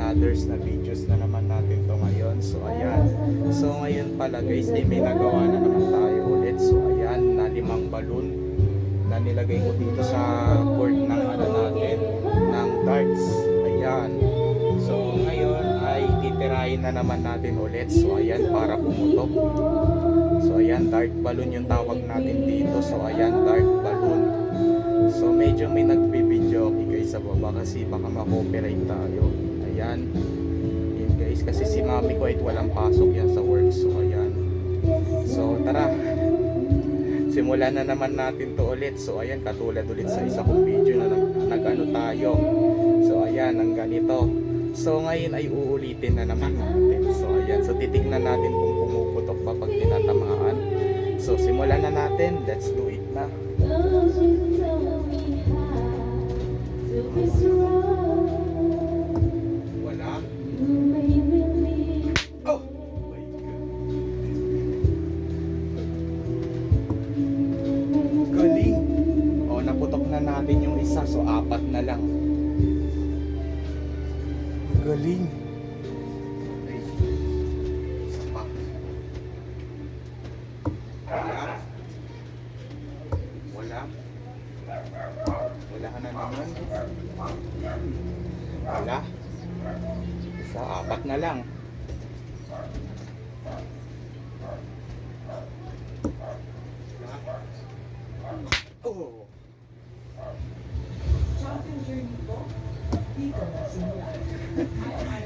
anothers na videos na naman natin to ngayon. So ayan, so ngayon pala guys ay may nagawa na naman tayo ulit. So ayan, na 5 balloon na nilagay ko dito sa cord ng ano natin, ng darts. Ayan, so ngayon ay titirahin na naman natin ulit. So ayan, para pumutok. So ayan, dart balloon yung tawag natin dito. So ayan, dart balloon. So medyo may nagbibideo guys sa baba kasi baka ma-copyright tayo. Ayan. Yan guys, kasi si mami ko ay walang pasok yan sa work. So ayan. So tara. Simulan na naman natin to ulit. So ayan, katulad ulit sa isa kong video na nag-ano tayo. So ayan, ang ganito. So ngayon ay uulitin na naman natin. So ayan, so titignan natin kung pumuputok pa pag tinatamaan. So simulan na natin. Let's do it na. Wala. Oh! My God. Galing. Oh, naputok na natin yung isa. So 4 na lang. Galing. Okay. Isa pa. Wala. Wala. Wala ka na naman. Wala. Isa, 4 na lang. Oh.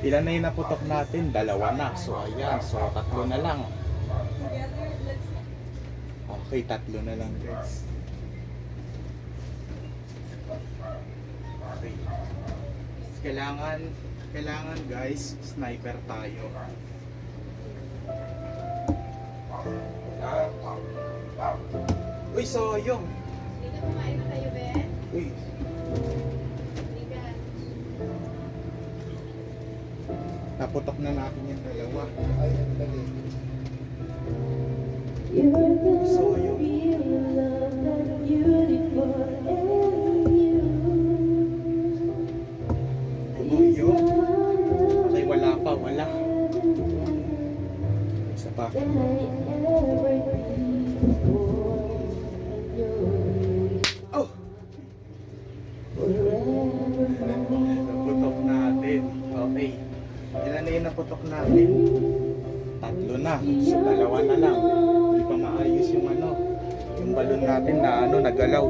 Ilan na yung naputok natin? 2 na. So ayan, so 3 na lang. Okay, 3 na lang guys. Okay. Kailangan guys, sniper tayo. Uy, soyong. Hindi ka kumain na kayo, Ben? Uy. Hindi ka. Naputok na natin yung 2. Ay, ang dali. Soyong. Soyong. Okay, wala pa, wala. Isa pa. Oh! Naputok natin. Okay. Ilan na yung naputok natin? 3 na. So 2 na lang. Hindi pa maayos yung ano, yung balon natin na ano, nagalaw.